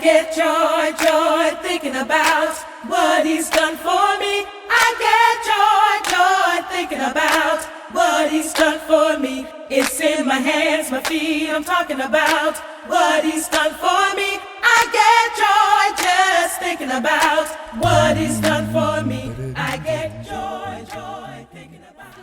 get joy thinking about what he's done for me. I get joy thinking about what he's done for me. It's in my hands, my feet, I'm talking about what he's done for me. I get joy just thinking about what he's done for me. I get joy thinking about.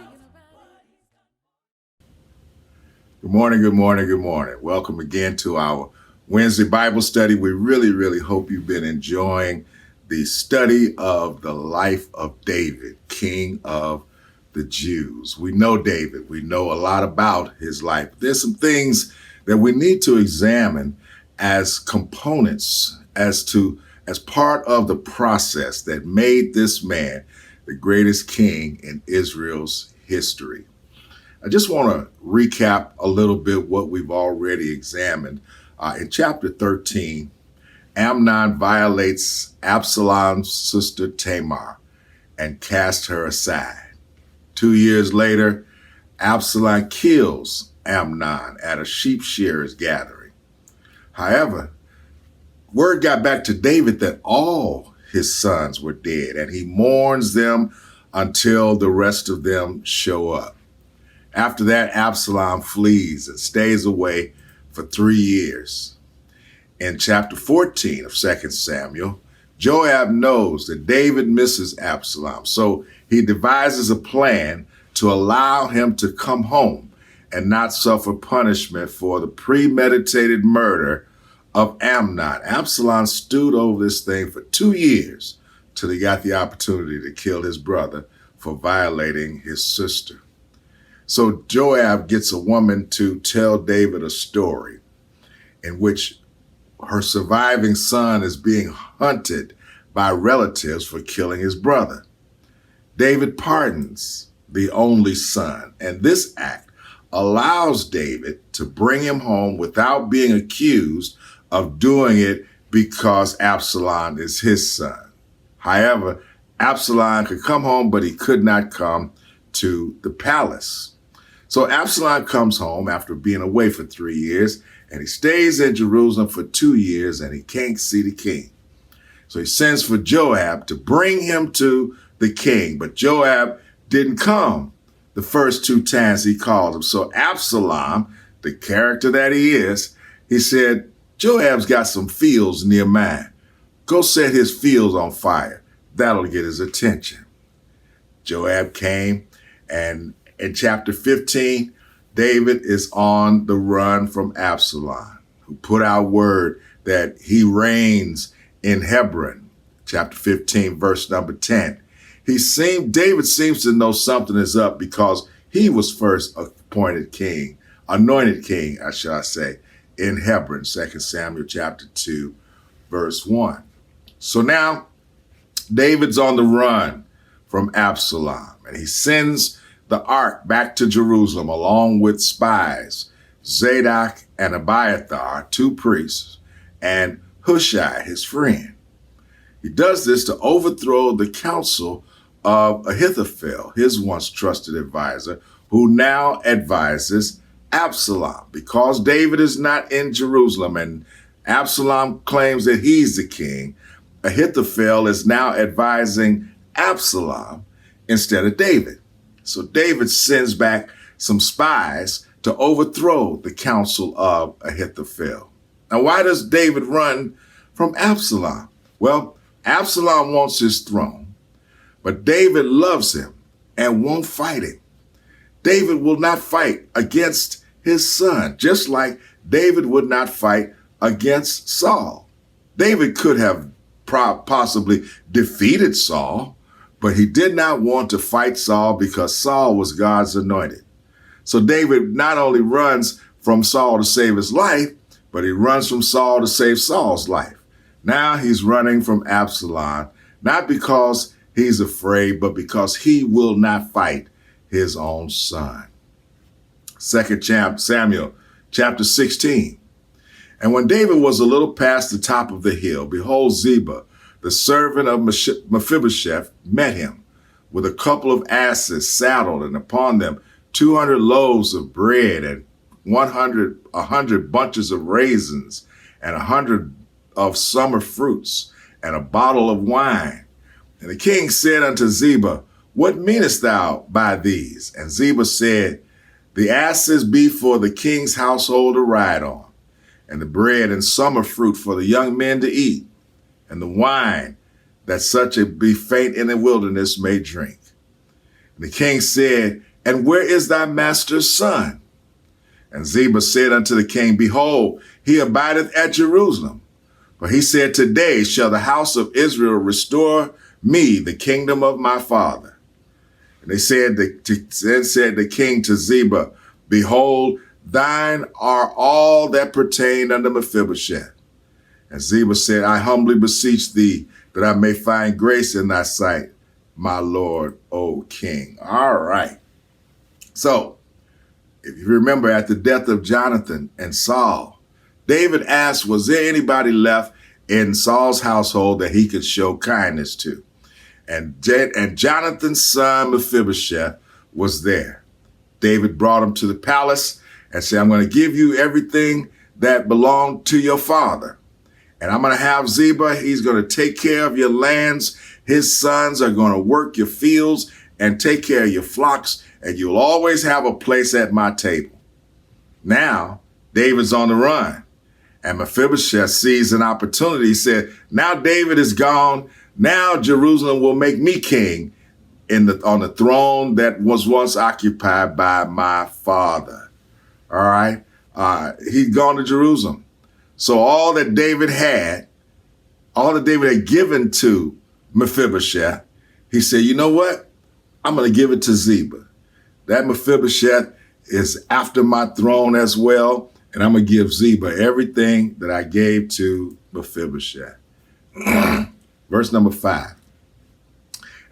Good morning, good morning, good morning. Welcome again to our Wednesday Bible study. We really hope you've been enjoying the study of the life of David, King of the Jews. We know David. We know a lot about his life. There's some things that we need to examine as components, as part of the process that made this man the greatest king in Israel's history. I just want to recap a little bit what we've already examined. In chapter 13, Amnon violates Absalom's sister Tamar and casts her aside. 2 years later, Absalom kills Amnon at a sheep shearers gathering. However, word got back to David that all his sons were dead, and he mourns them until the rest of them show up. After that, Absalom flees and stays away for 3 years. In chapter 14 of 2 Samuel, Joab knows that David misses Absalom, so he devises a plan to allow him to come home and not suffer punishment for the premeditated murder of Amnon. Absalom stewed over this thing for 2 years till he got the opportunity to kill his brother for violating his sister. So Joab gets a woman to tell David a story in which her surviving son is being hunted by relatives for killing his brother. David pardons the only son, and this act allows David to bring him home without being accused of doing it because Absalom is his son. However, Absalom could come home, but he could not come to the palace. So Absalom comes home after being away for 3 years, and he stays in Jerusalem for 2 years, and he can't see the king. So he sends for Joab to bring him to the king, but Joab didn't come the first 2 times he called him. So Absalom, the character that he is, he said, Joab's got some fields near mine. Go set his fields on fire. That'll get his attention. Joab came, and in chapter 15, David is on the run from Absalom, who put out word that he reigns in Hebron. Chapter 15, verse number 10. David seems to know something is up because he was first anointed king, I shall say, in Hebron, 2 Samuel chapter 2, verse 1. So now David's on the run from Absalom, and he sends the ark back to Jerusalem along with spies, Zadok and Abiathar, 2 priests, and Hushai, his friend. He does this to overthrow the counsel of Ahithophel, his once trusted advisor, who now advises Absalom. Because David is not in Jerusalem and Absalom claims that he's the king, Ahithophel is now advising Absalom instead of David. So David sends back some spies to overthrow the counsel of Ahithophel. Now, why does David run from Absalom? Well, Absalom wants his throne, but David loves him and won't fight him. David will not fight against his son, just like David would not fight against Saul. David could have possibly defeated Saul, but he did not want to fight Saul because Saul was God's anointed. So David not only runs from Saul to save his life, but he runs from Saul to save Saul's life. Now he's running from Absalom, not because he's afraid, but because he will not fight his own son. 2 Samuel chapter 16. And when David was a little past the top of the hill, behold, Ziba, the servant of Mephibosheth, met him with a couple of asses saddled, and upon them 200 loaves of bread and 100 bunches of raisins and 100 of summer fruits and a bottle of wine. And the king said unto Ziba, What meanest thou by these? And Ziba said, The asses be for the king's household to ride on, and the bread and summer fruit for the young men to eat, and the wine that such a be faint in the wilderness may drink. And the king said, And where is thy master's son? And Ziba said unto the king, Behold, he abideth at Jerusalem. For he said, Today shall the house of Israel restore me the kingdom of my father. And they said, said the king to Ziba, Behold, thine are all that pertain unto Mephibosheth. And Ziba said, I humbly beseech thee that I may find grace in thy sight, my lord, O king. All right. So, if you remember, at the death of Jonathan and Saul, David asked, was there anybody left in Saul's household that he could show kindness to? And Jonathan's son Mephibosheth was there. David brought him to the palace and said, I'm going to give you everything that belonged to your father. And I'm going to have Ziba, he's going to take care of your lands. His sons are going to work your fields and take care of your flocks, and you'll always have a place at my table. Now, David's on the run, and Mephibosheth sees an opportunity. He said, now David is gone. Now Jerusalem will make me king on the throne that was once occupied by my father. All right. He'd gone to Jerusalem. So all that David had given to Mephibosheth, he said, you know what? I'm going to give it to Ziba. That Mephibosheth is after my throne as well, and I'm going to give Ziba everything that I gave to Mephibosheth. Verse number 5.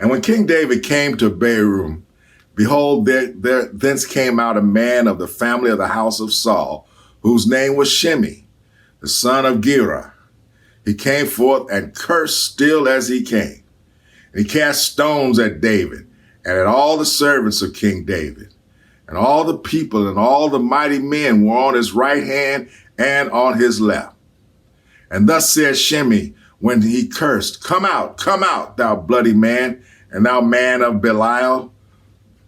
And when King David came to Bahurim, behold, thence came out a man of the family of the house of Saul, whose name was Shimei, the son of Gera. He came forth and cursed still as he came. And he cast stones at David and at all the servants of King David. And all the people and all the mighty men were on his right hand and on his left. And thus said Shimei when he cursed, come out, thou bloody man, and thou man of Belial.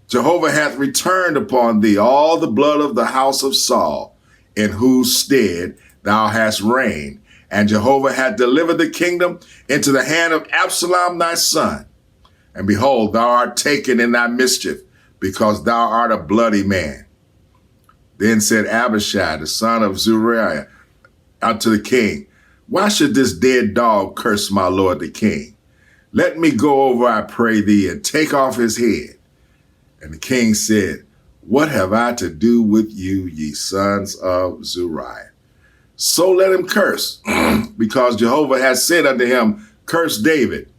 Jehovah hath returned upon thee all the blood of the house of Saul, in whose stead thou hast reigned. And Jehovah hath delivered the kingdom into the hand of Absalom thy son. And behold, thou art taken in thy mischief, because thou art a bloody man. Then said Abishai, the son of Zeruiah, unto the king, why should this dead dog curse my lord the king? Let me go over, I pray thee, and take off his head. And the king said, what have I to do with you, ye sons of Zeruiah? So let him curse, because Jehovah has said unto him, curse David.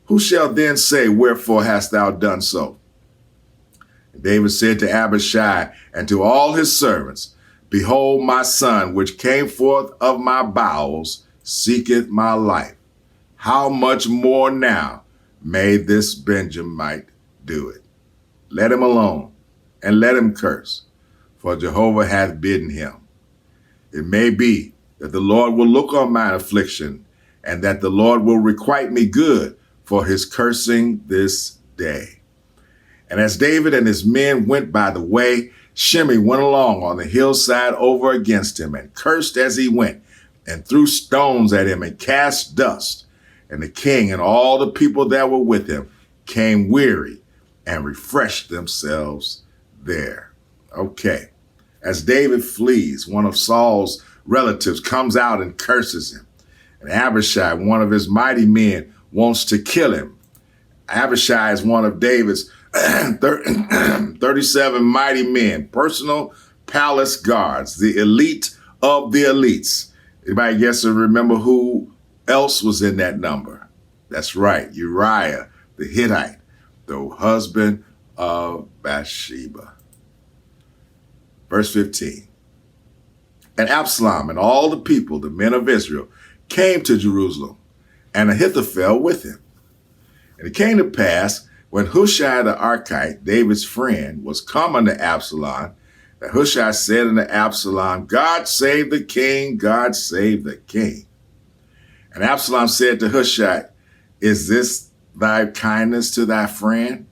Who shall then say, wherefore hast thou done so? And David said to Abishai and to all his servants, behold, my son, which came forth of my bowels, seeketh my life. How much more now may this Benjamite do it? Let him alone, and let him curse, for Jehovah hath bidden him. It may be that the Lord will look on mine affliction, and that the Lord will requite me good for his cursing this day. And as David and his men went by the way, Shimei went along on the hillside over against him, and cursed as he went, and threw stones at him, and cast dust. And the king and all the people that were with him came weary and refreshed themselves there. Okay. As David flees, one of Saul's relatives comes out and curses him. And Abishai, one of his mighty men, wants to kill him. Abishai is one of David's 37 mighty men, personal palace guards, the elite of the elites. Anybody guess or remember who else was in that number? That's right, Uriah the Hittite, the husband of Bathsheba. Verse 15. And Absalom and all the people, the men of Israel, came to Jerusalem, and Ahithophel with him. And it came to pass, when Hushai the Archite, David's friend, was come unto Absalom, that Hushai said unto Absalom, God save the king, God save the king. And Absalom said to Hushai, is this thy kindness to thy friend?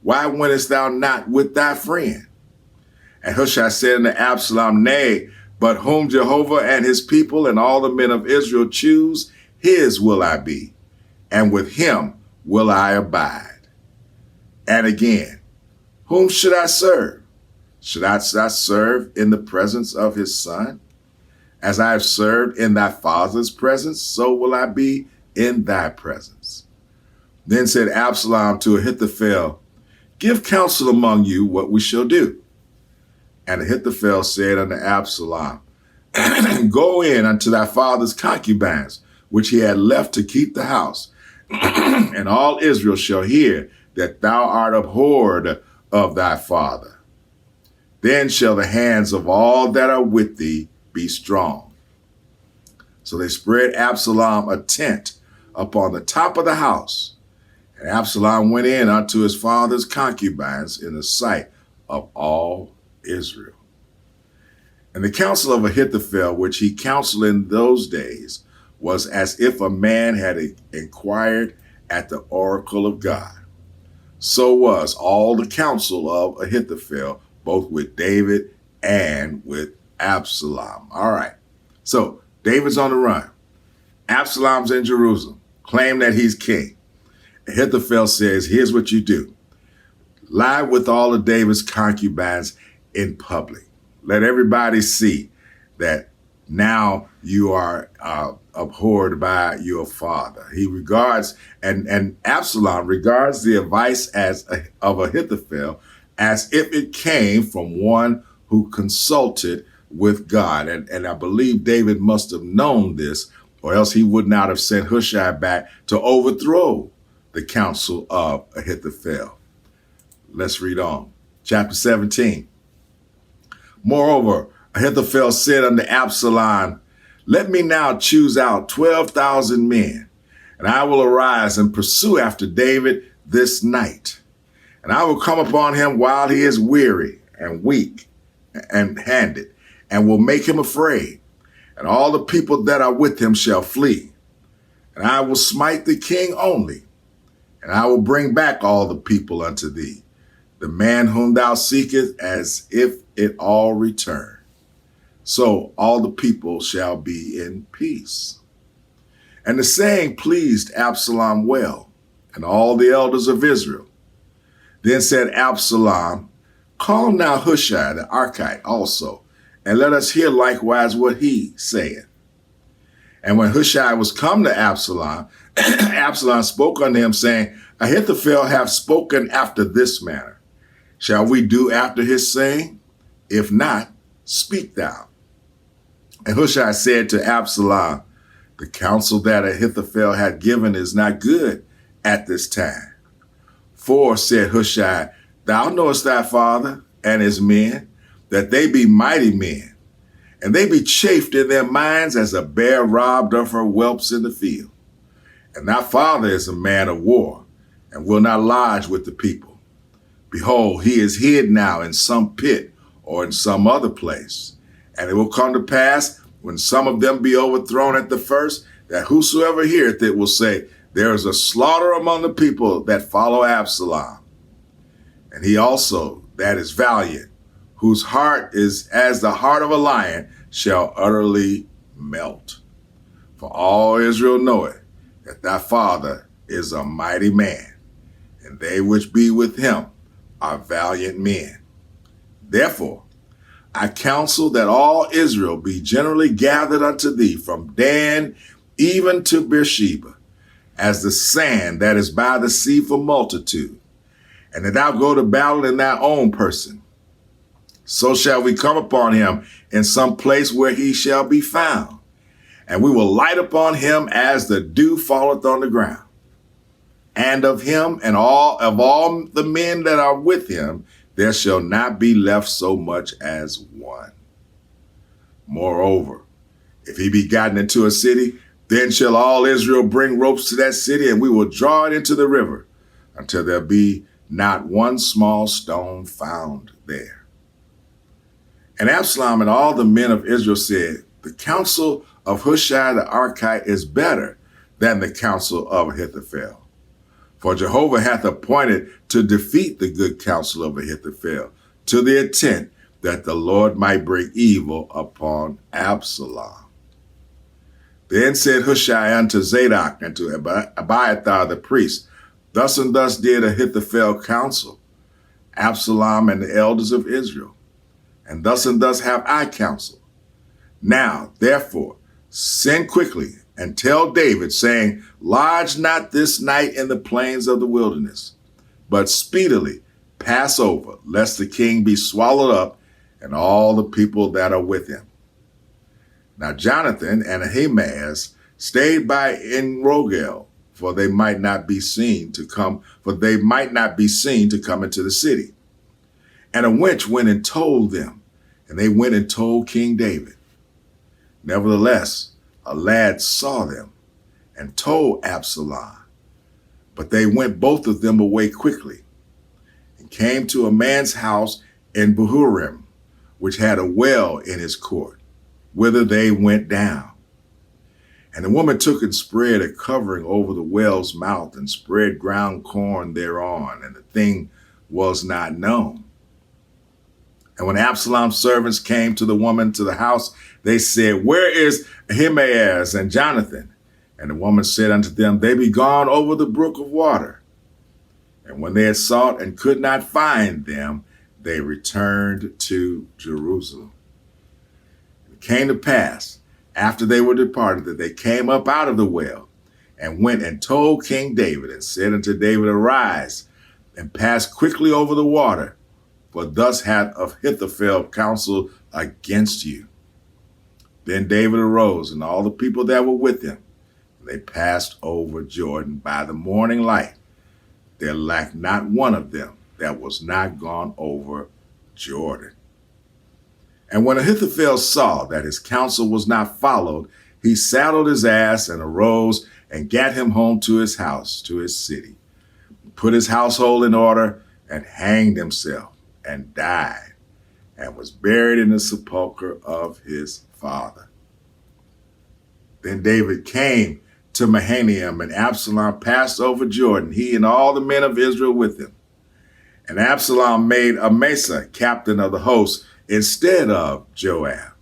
Why wentest thou not with thy friend? And Hushai said unto Absalom, nay, but whom Jehovah and his people and all the men of Israel choose, his will I be, and with him will I abide. And again, whom should I serve? Should I serve in the presence of his son? As I have served in thy father's presence, so will I be in thy presence. Then said Absalom to Ahithophel, give counsel among you what we shall do. And Ahithophel said unto Absalom, go in unto thy father's concubines, which he had left to keep the house, and all Israel shall hear that thou art abhorred of thy father. Then shall the hands of all that are with thee be strong. So they spread Absalom a tent upon the top of the house. And Absalom went in unto his father's concubines in the sight of all Israel. And the counsel of Ahithophel, which he counseled in those days, was as if a man had inquired at the oracle of God. So was all the counsel of Ahithophel, both with David and with Absalom. All right. So David's on the run. Absalom's in Jerusalem, claim that he's king. Ahithophel says, here's what you do. Lie with all of David's concubines in public. Let everybody see that now you are abhorred by your father. He regards, and Absalom regards the advice of Ahithophel as if it came from one who consulted with God. And I believe David must have known this, or else he would not have sent Hushai back to overthrow the counsel of Ahithophel. Let's read on. Chapter 17. Moreover, Ahithophel said unto Absalom, let me now choose out 12,000 men, and I will arise and pursue after David this night. And I will come upon him while he is weary and weak and handed, and will make him afraid. And all the people that are with him shall flee. And I will smite the king only, and I will bring back all the people unto thee, the man whom thou seekest, as if it all return. So all the people shall be in peace. And the saying pleased Absalom well, and all the elders of Israel. Then said Absalom, call now Hushai the Archite also, and let us hear likewise what he saith. And when Hushai was come to Absalom, Absalom spoke unto him, saying, Ahithophel hath spoken after this manner. Shall we do after his saying? If not, speak thou. And Hushai said to Absalom, the counsel that Ahithophel had given is not good at this time. For, said Hushai, thou knowest thy father and his men, that they be mighty men, and they be chafed in their minds as a bear robbed of her whelps in the field. And thy father is a man of war, and will not lodge with the people. Behold, he is hid now in some pit or in some other place. And it will come to pass, when some of them be overthrown at the first, that whosoever heareth it will say, there is a slaughter among the people that follow Absalom. And he also, that is valiant, whose heart is as the heart of a lion, shall utterly melt. For all Israel knoweth that thy father is a mighty man, and they which be with him are valiant men. Therefore, I counsel that all Israel be generally gathered unto thee from Dan even to Beersheba, as the sand that is by the sea for multitude, and that thou go to battle in thy own person. So shall we come upon him in some place where he shall be found, and we will light upon him as the dew falleth on the ground. And of him and all the men that are with him, there shall not be left so much as one. Moreover, if he be gotten into a city, then shall all Israel bring ropes to that city, and we will draw it into the river until there be not one small stone found there. And Absalom and all the men of Israel said, the counsel of Hushai the Archite is better than the counsel of Ahithophel. For Jehovah hath appointed to defeat the good counsel of Ahithophel, to the intent that the Lord might bring evil upon Absalom. Then said Hushai unto Zadok and to Abiathar the priest, Thus and thus did Ahithophel counsel Absalom and the elders of Israel, and thus have I counseled. Now, therefore, send quickly and tell David, saying, Lodge not this night in the plains of the wilderness, but speedily pass over, lest the king be swallowed up and all the people that are with him. Now Jonathan and Ahimaaz stayed by in Rogel, for they might not be seen to come into the city. And a wench went and told them, and they went and told King David. Nevertheless, a lad saw them and told Absalom, but they went both of them away quickly and came to a man's house in Bahurim, which had a well in his court, whither they went down. And the woman took and spread a covering over the well's mouth and spread ground corn thereon, and the thing was not known. And when Absalom's servants came to the woman to the house, they said, Where is Ahimaaz and Jonathan? And the woman said unto them, They be gone over the brook of water. And when they had sought and could not find them, they returned to Jerusalem. It came to pass, after they were departed, that they came up out of the well and went and told King David and said unto David, Arise and pass quickly over the water, for thus hath Ahithophel counseled against you. Then David arose and all the people that were with him, and they passed over Jordan by the morning light. There lacked not one of them that was not gone over Jordan. And when Ahithophel saw that his counsel was not followed, he saddled his ass and arose and gat him home to his house, to his city, put his household in order, and hanged himself, and died, and was buried in the sepulchre of his father. Then David came to Mahanaim, and Absalom passed over Jordan, he and all the men of Israel with him. And Absalom made Amasa captain of the host instead of Joab,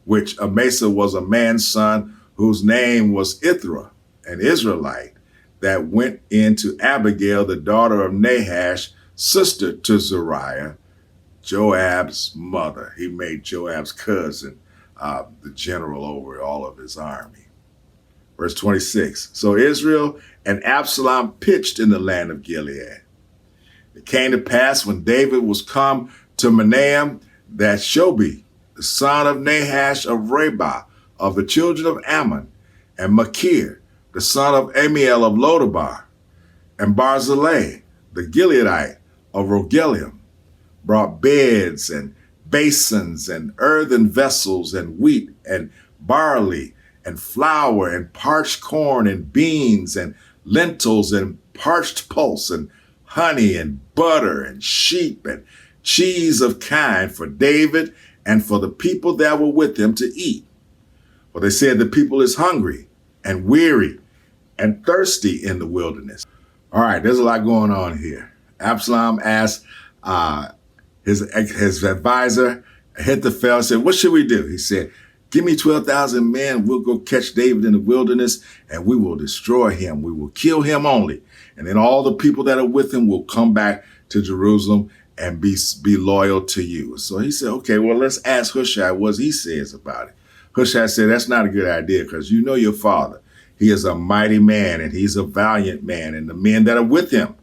which Amasa was a man's son whose name was Ithra, an Israelite, that went in to Abigail, the daughter of Nahash, sister to Zeruiah, Joab's mother. He made Joab's cousin the general over all of his army. Verse 26, So Israel and Absalom pitched in the land of Gilead. It came to pass when David was come to Mahanaim that Shobi, the son of Nahash of Rabbah, of the children of Ammon, and Machir, the son of Amiel of Lodabar, and Barzillai, the Gileadite of Rogelim, brought beds and basins and earthen vessels and wheat and barley and flour and parched corn and beans and lentils and parched pulse and honey and butter and sheep and cheese of kine for David and for the people that were with him to eat. For they said the people is hungry and weary and thirsty in the wilderness. All right, there's a lot going on here. Absalom asked his advisor, Ahithophel, said, what should we do? He said, give me 12,000 men. We'll go catch David in the wilderness and we will destroy him. We will kill him only. And then all the people that are with him will come back to Jerusalem and be loyal to you. So he said, okay, well, let's ask Hushai what he says about it. Hushai said, that's not a good idea because you know your father. He is a mighty man and he's a valiant man. And the men that are with him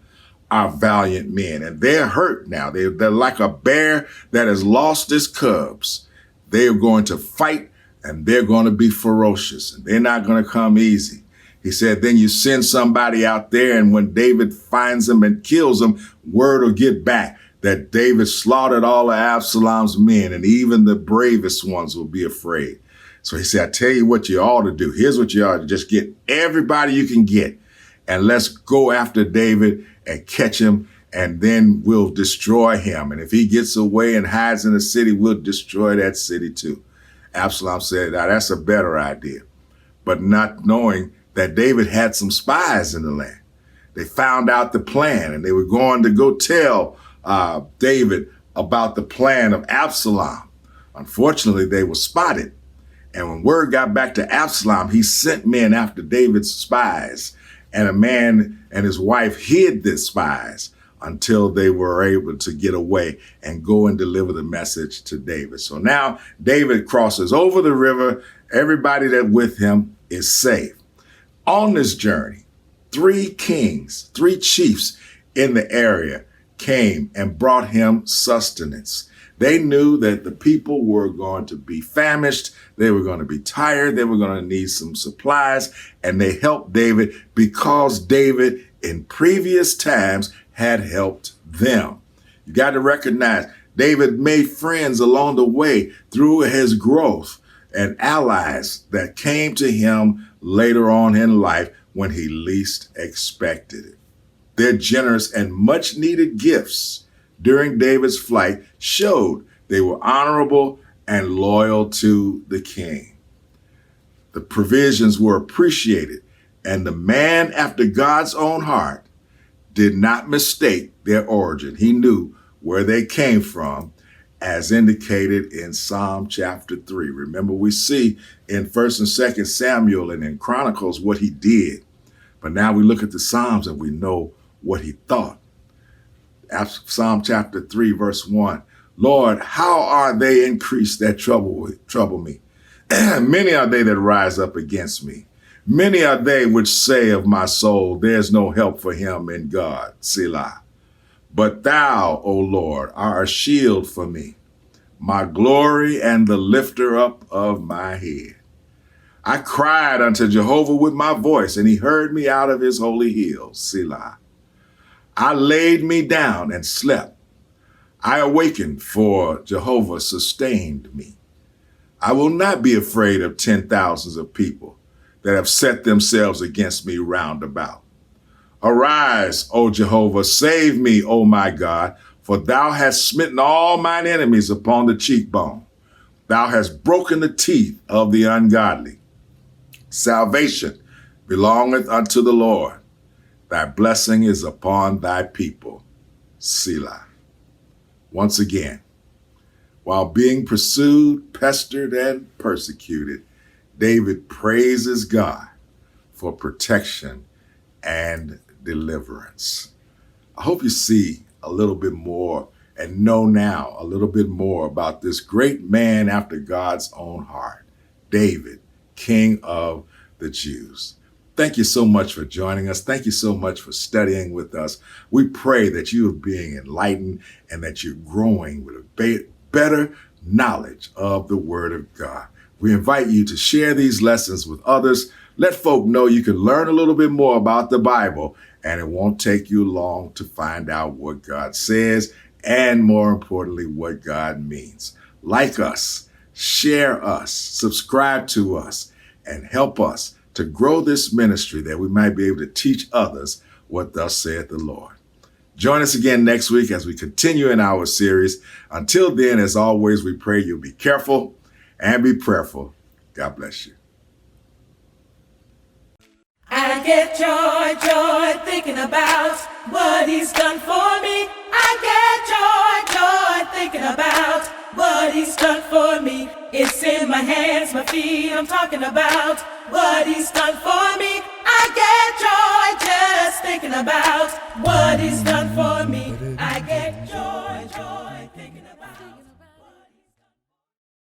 are valiant men. And they're hurt now. They're like a bear that has lost its cubs. They're going to fight and they're going to be ferocious. And they're not going to come easy. He said, then you send somebody out there, and when David finds them and kills them, word will get back that David slaughtered all of Absalom's men, and even the bravest ones will be afraid. So he said, I tell you what you ought to do. Here's what you ought to just get everybody you can get, and let's go after David and catch him, and then we'll destroy him. And if he gets away and hides in a city, we'll destroy that city too. Absalom said, now that's a better idea. But not knowing that David had some spies in the land. They found out the plan and they were going to go tell David about the plan of Absalom. Unfortunately, they were spotted. And when word got back to Absalom, he sent men after David's spies. And a man and his wife hid the spies until they were able to get away and go and deliver the message to David. So now David crosses over the river. Everybody that with him is safe. On this journey, 3 kings, 3 chiefs in the area came and brought him sustenance. They knew that the people were going to be famished. They were going to be tired. They were going to need some supplies. And they helped David because David in previous times had helped them. You got to recognize David made friends along the way through his growth and allies that came to him later on in life when he least expected it. Their generous and much needed gifts during David's flight showed they were honorable and loyal to the king. The provisions were appreciated, and the man after God's own heart did not mistake their origin. He knew where they came from, as indicated in Psalm chapter 3. Remember, we see in 1st and 2nd Samuel and in Chronicles what he did. But now we look at the Psalms and we know what he thought. Psalm chapter 3, verse 1. Lord, how are they increased that trouble me? Many are they that rise up against me. Many are they which say of my soul, there's no help for him in God. Selah. But thou, O Lord, art a shield for me, my glory and the lifter up of my head. I cried unto Jehovah with my voice, and he heard me out of his holy hill. Selah. I laid me down and slept. I awakened, for Jehovah sustained me. I will not be afraid of 10,000s of people that have set themselves against me round about. Arise, O Jehovah, save me, O my God, for thou hast smitten all mine enemies upon the cheekbone. Thou hast broken the teeth of the ungodly. Salvation belongeth unto the Lord. Thy blessing is upon thy people. Selah. Once again, while being pursued, pestered, and persecuted, David praises God for protection and deliverance. I hope you see a little bit more and know now a little bit more about this great man after God's own heart, David, King of the Jews. Thank you so much for joining us. Thank you so much for studying with us. We pray that you are being enlightened and that you're growing with a better knowledge of the Word of God. We invite you to share these lessons with others. Let folk know you can learn a little bit more about the Bible, and it won't take you long to find out what God says and, more importantly, what God means. Like us, share us, subscribe to us, and help us to grow this ministry that we might be able to teach others what thus saith the Lord. Join us again next week as we continue in our series. Until then, as always, we pray you'll be careful and be prayerful. God bless you. I get joy thinking about what he's done for me. I get joy thinking about what he's done for me. It's in my hands, my feet, I'm talking about what he's done for me. I get joy just thinking about what he's done.